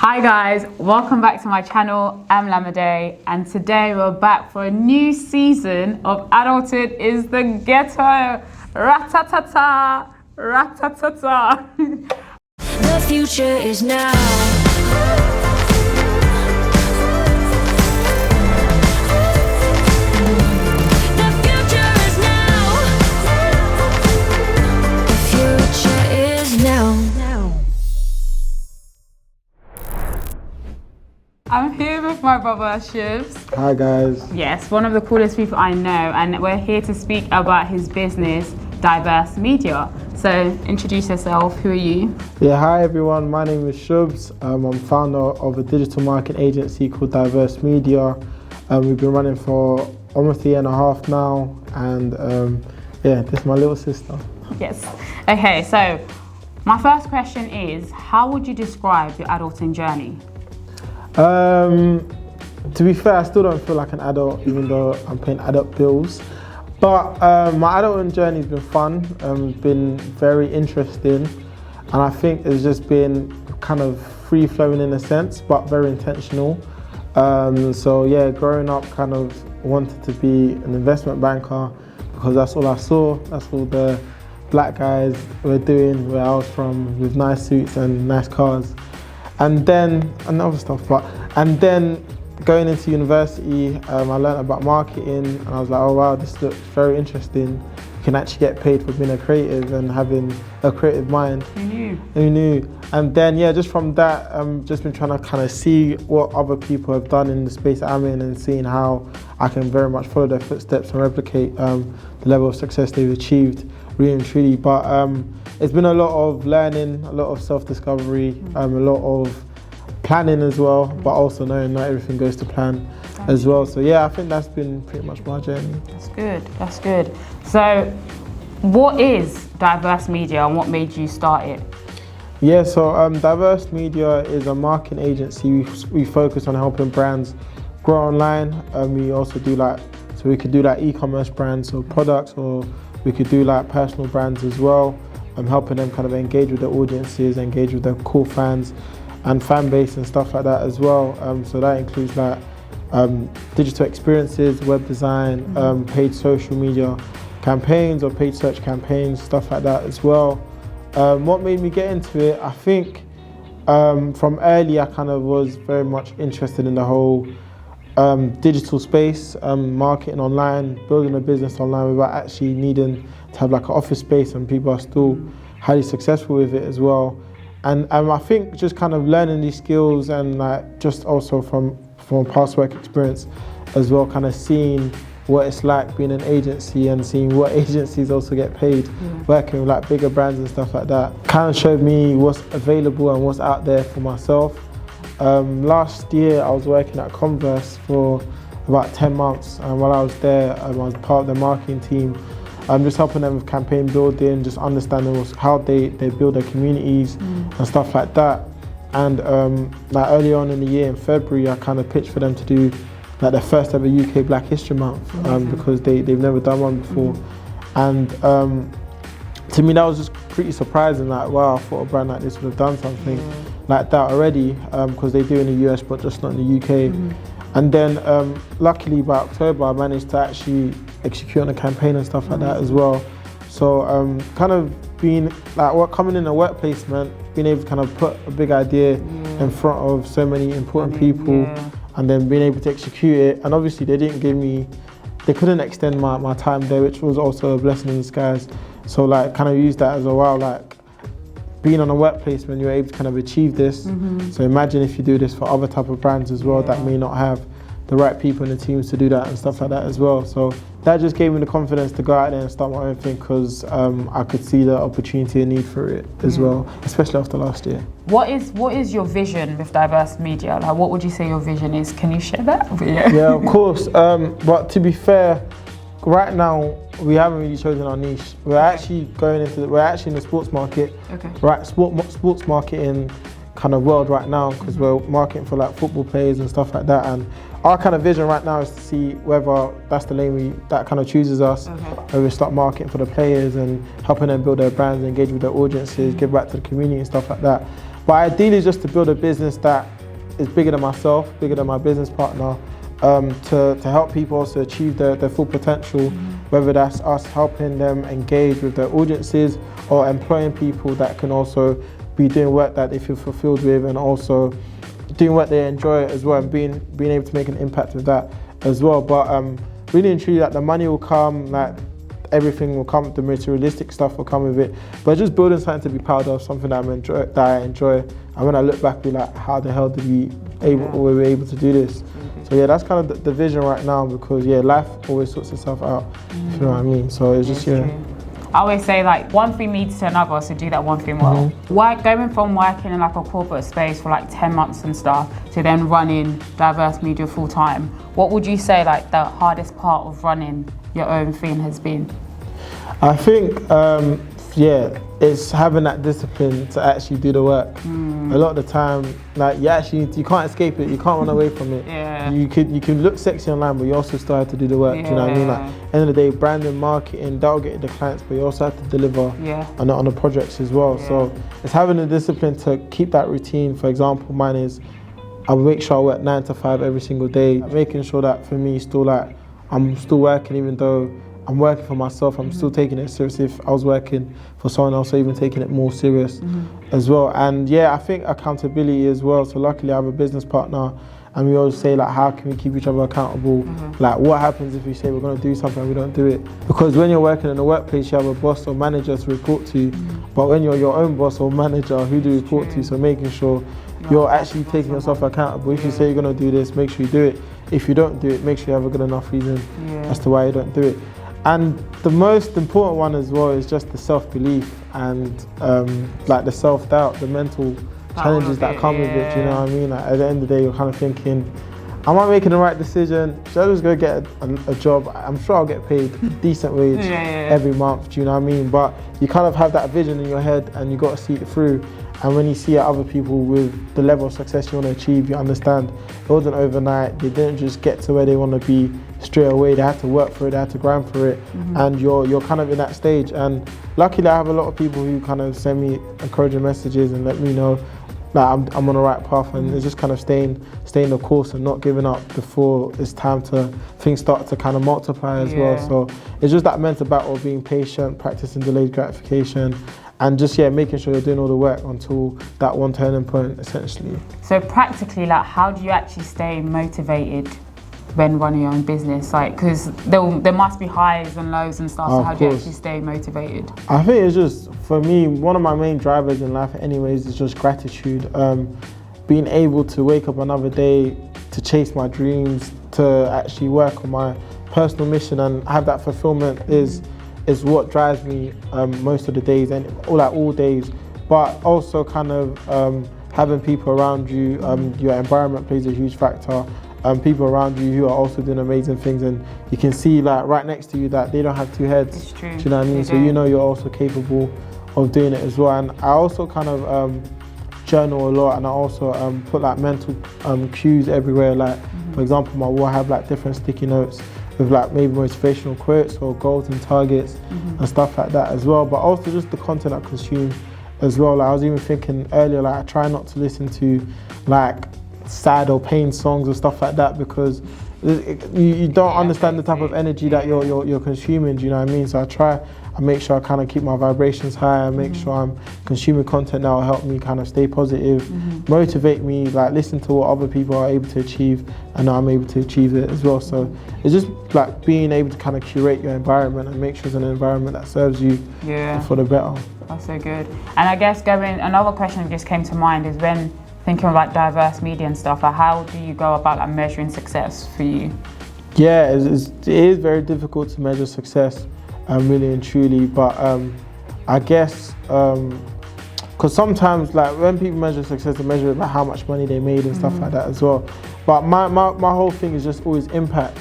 Hi guys, welcome back to my channel. I'm Lamide, and today we're back for a new season of Adulthood is the Ghetto. Ratatata, ratatata. The future is now. I'm here with my brother Shubbz. Hi guys. Yes, one of the coolest people I know, and we're here to speak about his business, Divrse Media. So introduce yourself, who are you? Yeah, hi everyone, my name is Shubbz. I'm founder of a digital marketing agency called Divrse Media. We've been running for almost a year and a half now, and yeah, this is my little sister. Yes. Okay, so my first question is, how would you describe your adulting journey? To be fair, I still don't feel like an adult, even though I'm paying adult bills. But my adulting journey has been fun, been very interesting, and I think it's just been kind of free-flowing in a sense, but very intentional. So yeah, growing up, kind of wanted to be an investment banker because that's all I saw. That's all the black guys were doing where I was from, with nice suits and nice cars. And then other stuff, and then going into university, I learned about marketing, and I was like, oh wow, this looks very interesting. You can actually get paid for being a creative and having a creative mind. Who knew? And then yeah, just from that, just been trying to kind of see what other people have done in the space that I'm in, and seeing how I can very much follow their footsteps and replicate the level of success they've achieved, really and truly. But it's been a lot of learning, a lot of self-discovery, a lot of planning as well, but also knowing not everything goes to plan as well. So yeah, I think that's been pretty much my journey. That's good, that's good. So what is Divrse Media and what made you start it? Yeah, so Divrse Media is a marketing agency. We focus on helping brands grow online. We also do we could do e-commerce brands, so products, or we could do personal brands as well. Helping them kind of engage with their audiences, engage with their core fans and fan base and stuff like that as well. So that includes digital experiences, web design, paid social media campaigns or paid search campaigns, stuff like that as well. What made me get into it, I think from early I kind of was very much interested in the whole digital space, marketing online, building a business online without actually needing to have an office space, and people are still highly successful with it as well. And I think just kind of learning these skills, and just also from past work experience as well, kind of seeing what it's like being an agency and seeing what agencies also get paid, working with bigger brands and stuff like that, kind of showed me what's available and what's out there for myself. Last year I was working at Converse for about 10 months, and while I was there I was part of the marketing team. I'm just helping them with campaign building, just understanding how they build their communities and stuff like that. And early on in the year, in February, I kind of pitched for them to do their first ever UK Black History Month, because they've never done one before. And to me that was just pretty surprising, wow, I thought a brand like this would have done something like that already, because they do in the US but just not in the UK. And then luckily by October I managed to actually execute on a campaign and stuff like that as well. So kind of being coming in a work placement, being able to kind of put a big idea in front of so many important people, and then being able to execute it. And obviously they couldn't extend my time there, which was also a blessing in disguise. So kind of use that as a wow, being on a work placement, you're able to kind of achieve this. So imagine if you do this for other type of brands as well that may not have the right people in the teams to do that and stuff like that as well. So that just gave me the confidence to go out there and start my own thing, because I could see the opportunity and need for it as well, especially after last year. What is your vision with Divrse Media? What would you say your vision is? Can you share that? Yeah, of course. But to be fair, right now we haven't really chosen our niche. We're actually we're actually in the sports market, right? Sports marketing kind of world right now, because we're marketing for football players and stuff like that. And our kind of vision right now is to see whether that's the lane that kind of chooses us, whether we start marketing for the players and helping them build their brands, engage with their audiences, give back to the community and stuff like that. But ideally, just to build a business that is bigger than myself, bigger than my business partner, to help people also achieve their full potential, whether that's us helping them engage with their audiences or employing people that can also be doing work that they feel fulfilled with, and also doing what they enjoy as well, and being able to make an impact with that as well. But really and truly, like, the money will come, like everything will come, the materialistic stuff will come with it. But just building something to be proud of, something that I enjoy. And when I look back, be like, how the hell did we were able to do this? So yeah, that's kind of the vision right now, because yeah, life always sorts itself out. If you know what I mean. So it's just True. I always say, like, one thing leads to another, so do that one thing well. Going from working in like a corporate space for like 10 months and stuff to then running Divrse Media full time, what would you say like the hardest part of running your own thing has been? I think, yeah, it's having that discipline to actually do the work. A lot of the time, like, you can't escape it, you can't run away from it. Yeah. You can look sexy online, but you also still have to do the work. Do you know what I mean? Like, end of the day, branding, marketing, that'll get you the clients, but you also have to deliver on the projects as well. So it's having the discipline to keep that routine. For example, mine is, I make sure I work 9 to 5 every single day, making sure that for me, still like, I'm still working, even though I'm working for myself, I'm still taking it serious. If I was working for someone else, or even taking it more serious as well. And yeah, I think accountability as well. So luckily I have a business partner, and we always say, like, how can we keep each other accountable? Like, what happens if we say we're going to do something and we don't do it? Because when you're working in a workplace, you have a boss or manager to report to, but when you're your own boss or manager, who do you report to? So making sure you're actually taking yourself accountable. If you say you're going to do this, make sure you do it. If you don't do it, make sure you have a good enough reason as to why you don't do it. And the most important one as well is just the self-belief and like the self-doubt, the mental challenges that come with it. Do you know what I mean? Like, at the end of the day, you're kind of thinking, am I making the right decision? Should I just go get a job? I'm sure I'll get paid a decent wage every month. Do you know what I mean? But you kind of have that vision in your head, and you got to see it through. And when you see other people with the level of success you want to achieve, you understand it wasn't overnight. They didn't just get to where they want to be straight away. They had to work for it, they had to grind for it, and you're kind of in that stage. And luckily I have a lot of people who kind of send me encouraging messages and let me know that I'm on the right path, and it's just kind of staying the course and not giving up before it's time to, things start to kind of multiply as well. So it's just that mental battle of being patient, practicing delayed gratification, and just making sure you're doing all the work until that one turning point, essentially. So practically, like, how do you actually stay motivated when running your own business? Like, because there must be highs and lows and stuff, so how do you actually stay motivated? I think it's just, for me, one of my main drivers in life anyways is just gratitude. Being able to wake up another day to chase my dreams, to actually work on my personal mission and have that fulfillment is what drives me most of the days, and all days. But also kind of having people around you, your environment plays a huge factor. People around you who are also doing amazing things, and you can see, like, right next to you that they don't have two heads. It's true. Do you know what I mean? So you know you're also capable of doing it as well. And I also kind of journal a lot, and I also put like mental cues everywhere. Like for example, my wall, I have like different sticky notes with like maybe motivational quotes or goals and targets and stuff like that as well. But also just the content I consume as well. Like I was even thinking earlier, like I try not to listen to like sad or pain songs or stuff like that, because you don't understand the type of energy that you're consuming. Do you know what I mean? So I make sure I kind of keep my vibrations high. I make sure I'm consuming content that will help me kind of stay positive, motivate me, like listen to what other people are able to achieve, and I'm able to achieve it as well. So it's just like being able to kind of curate your environment and make sure it's an environment that serves you for the better. That's so good. And I guess another question that just came to mind is, when thinking about Divrse Media and stuff, like how do you go about like measuring success for you? Yeah, it is very difficult to measure success, really and truly. But I guess because sometimes, like when people measure success, they measure it by how much money they made and stuff like that as well. But my whole thing is just always impact,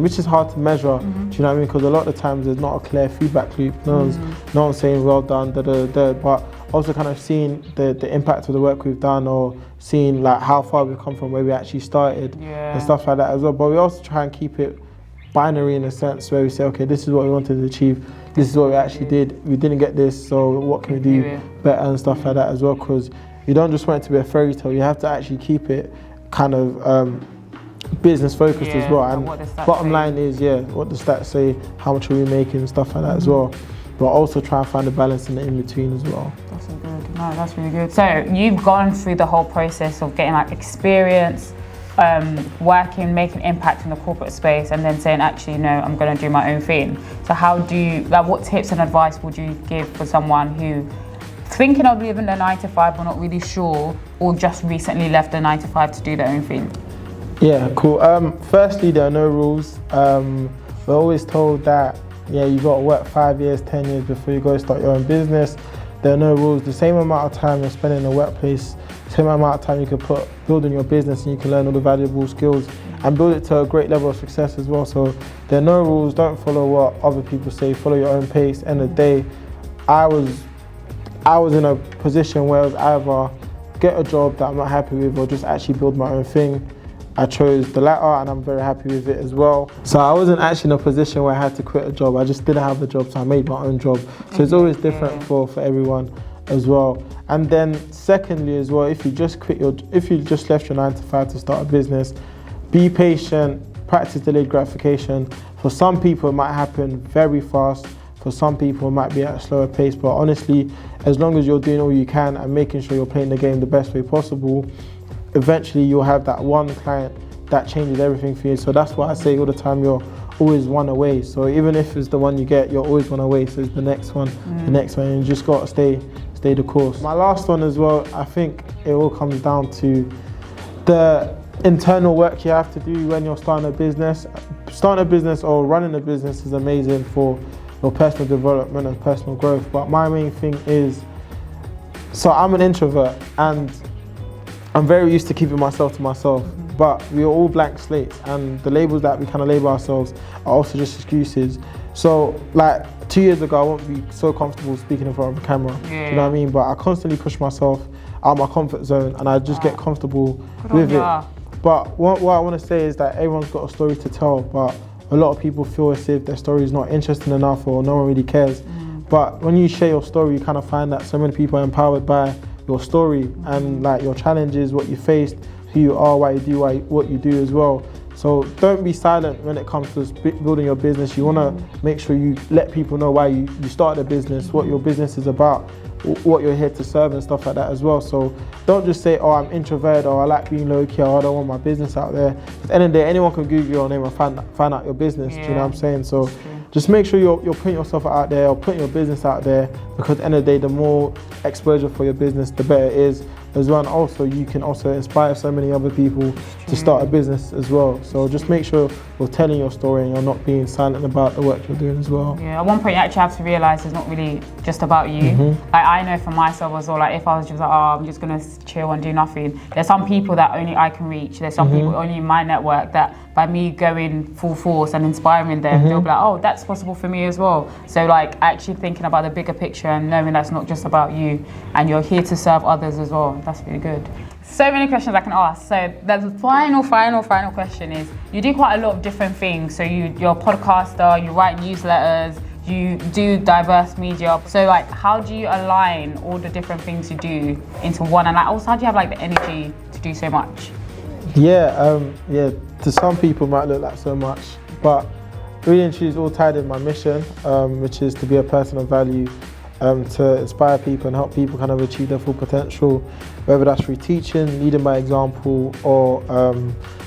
which is hard to measure. Do you know what I mean? Because a lot of the times there's not a clear feedback loop. No one's saying well done, but also kind of seeing the impact of the work we've done, or seeing like how far we've come from where we actually started and stuff like that as well. But we also try and keep it binary in a sense, where we say, okay, this is what we wanted to achieve, this is what we actually did, we didn't get this, so what can we do better and stuff like that as well. Because you don't just want it to be a fairy tale, you have to actually keep it kind of business focused as well. And what the stats bottom say. line is, what the stats say, how much are we making and stuff like that as well. But also try and find a balance in the in-between as well. That's good. No, that's really good. So you've gone through the whole process of getting like experience, working, making impact in the corporate space, and then saying, actually, no, I'm going to do my own thing. So how do you, like, what tips and advice would you give for someone who thinking of leaving their 9 to 5 but not really sure, or just recently left their 9 to 5 to do their own thing? Yeah, cool. Firstly, there are no rules. We're always told that, you've got to work 5 years, 10 years before you go start your own business. There are no rules. The same amount of time you're spending in the workplace, same amount of time you can put building your business, and you can learn all the valuable skills and build it to a great level of success as well. So there are no rules. Don't follow what other people say. Follow your own pace. End of the day, I was in a position where I was either get a job that I'm not happy with or just actually build my own thing. I chose the latter, and I'm very happy with it as well. So I wasn't actually in a position where I had to quit a job. I just didn't have a job, so I made my own job. So it's always different for everyone as well. And then secondly as well, if you just left your 9 to 5 to start a business, be patient, practice delayed gratification. For some people it might happen very fast. For some people it might be at a slower pace, but honestly, as long as you're doing all you can and making sure you're playing the game the best way possible, eventually you'll have that one client that changes everything for you. So that's why I say all the time, you're always one away. So even if it's the one you get, you're always one away. So it's the next one, the next one, and you just got to stay the course. My last one as well, I think it all comes down to the internal work you have to do when you're starting a business. Starting a business or running a business is amazing for your personal development and personal growth. But my main thing is, so I'm an introvert and I'm very used to keeping myself to myself, but we are all blank slates, and the labels that we kind of label ourselves are also just excuses. So like 2 years ago, I won't be so comfortable speaking in front of a camera, do you know what I mean? But I constantly push myself out of my comfort zone, and I just get comfortable with it. But what I want to say is that everyone's got a story to tell, but a lot of people feel as if their story is not interesting enough or no one really cares. But when you share your story, you kind of find that so many people are empowered by your story and like your challenges, what you faced, who you are, why you do what you do as well. So don't be silent when it comes to building your business. You want to make sure you let people know why you started a business, what your business is about, what you're here to serve and stuff like that as well. So don't just say, oh, I'm introverted, or I like being low key, or I don't want my business out there. At the end of the day, anyone can Google your name and find out your business. Do you know what I'm saying? So just make sure you're putting yourself out there, or putting your business out there, because at the end of the day, the more exposure for your business, the better it is as well. And also you can also inspire so many other people to start a business as well. So just make sure you're telling your story and you're not being silent about the work you're doing as well. Yeah, at one point you actually have to realise it's not really just about you. Like I know for myself as well, like if I was just like, oh, I'm just gonna chill and do nothing, there's some people that only I can reach, there's some people only in my network that by me going full force and inspiring them, they'll be like, oh, that's possible for me as well. So like actually thinking about the bigger picture and knowing that's not just about you, and you're here to serve others as well. That's really good. So many questions I can ask. So the final question is, you do quite a lot of different things. So you're a podcaster, you write newsletters, you do Divrse Media. So like, how do you align all the different things you do into one? And like, also, how do you have like the energy to do so much? To some people it might look like so much, but really and truly it's all tied in my mission, which is to be a person of value, to inspire people and help people kind of achieve their full potential, whether that's through teaching, leading by example, or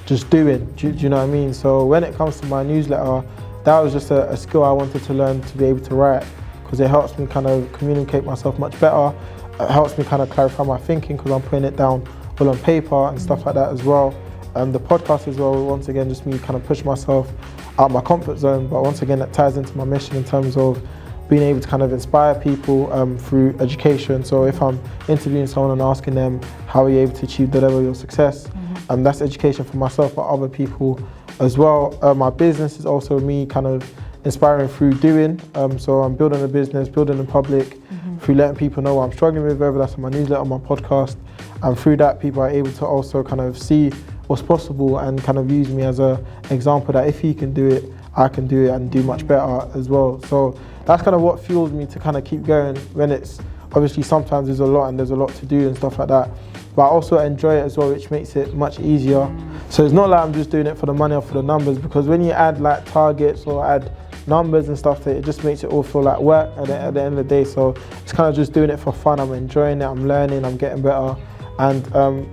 just doing. Do you know what I mean? So when it comes to my newsletter, that was just a skill I wanted to learn to be able to write, because it helps me kind of communicate myself much better. It helps me kind of clarify my thinking, because I'm putting it down all on paper and stuff like that as well. The podcast as well, once again, just me kind of push myself out of my comfort zone, but once again that ties into my mission in terms of being able to kind of inspire people through education. So if I'm interviewing someone and asking them, how are you able to achieve the level of your success? That's education for myself, but other people as well. My business is also me kind of inspiring through doing. So I'm building a business, building in public, through letting people know what I'm struggling with, whether that's on my newsletter, on my podcast. And through that, people are able to also kind of see what's possible and kind of use me as an example that if he can do it, I can do it and do much better as well. So that's kind of what fuels me to kind of keep going when it's obviously sometimes there's a lot and there's a lot to do and stuff like that. But I also enjoy it as well, which makes it much easier. So it's not like I'm just doing it for the money or for the numbers, because when you add like targets or add numbers and stuff, it just makes it all feel like work at the end of the day. So it's kind of just doing it for fun. I'm enjoying it, I'm learning, I'm getting better. And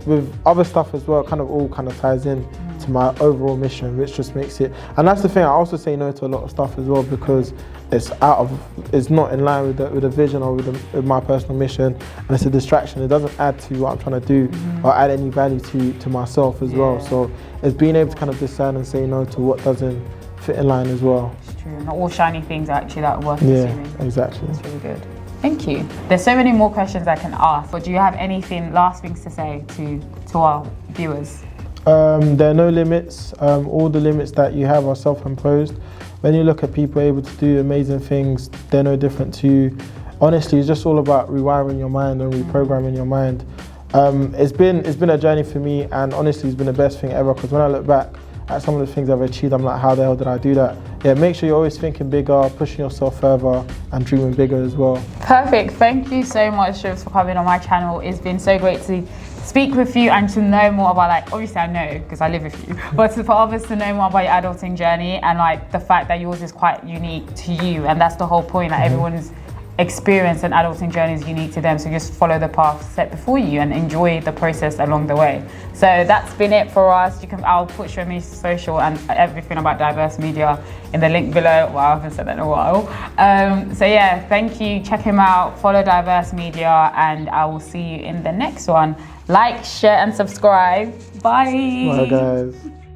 with other stuff as well, kind of all kind of ties in to my overall mission, which just makes it. And that's the thing, I also say no to a lot of stuff as well, because it's not in line with the vision or with my personal mission, and it's a distraction. It doesn't add to what I'm trying to do or add any value to myself as well. So it's being able to kind of discern and say no to what doesn't fit in line as well. It's true. Not all shiny things are actually that worth pursuing. Yeah, exactly. That's really good. Thank you. There's so many more questions I can ask, but do you have last things to say to our viewers? There are no limits. All the limits that you have are self-imposed. When you look at people able to do amazing things, they're no different to you. Honestly, it's just all about rewiring your mind and reprogramming your mind. It's been a journey for me, and honestly, it's been the best thing ever, because when I look back at some of the things I've achieved, I'm like, how the hell did I do that? Yeah, make sure you're always thinking bigger, pushing yourself further, and dreaming bigger as well. Perfect. Thank you so much, Shubbz, for coming on my channel. It's been so great to speak with you and to know more about, like, obviously I know because I live with you, but for others to know more about your adulting journey, and like the fact that yours is quite unique to you, and that's the whole point, that everyone's experience and adulting journey is unique to them. So just follow the path set before you and enjoy the process along the way. So that's been it for us. I'll put Shubbz social and everything about Divrse Media in the link below. Well, I haven't said that in a while. So yeah, thank you. Check him out. Follow Divrse Media, and I will see you in the next one. Like, share, and subscribe. Bye. Bye, guys.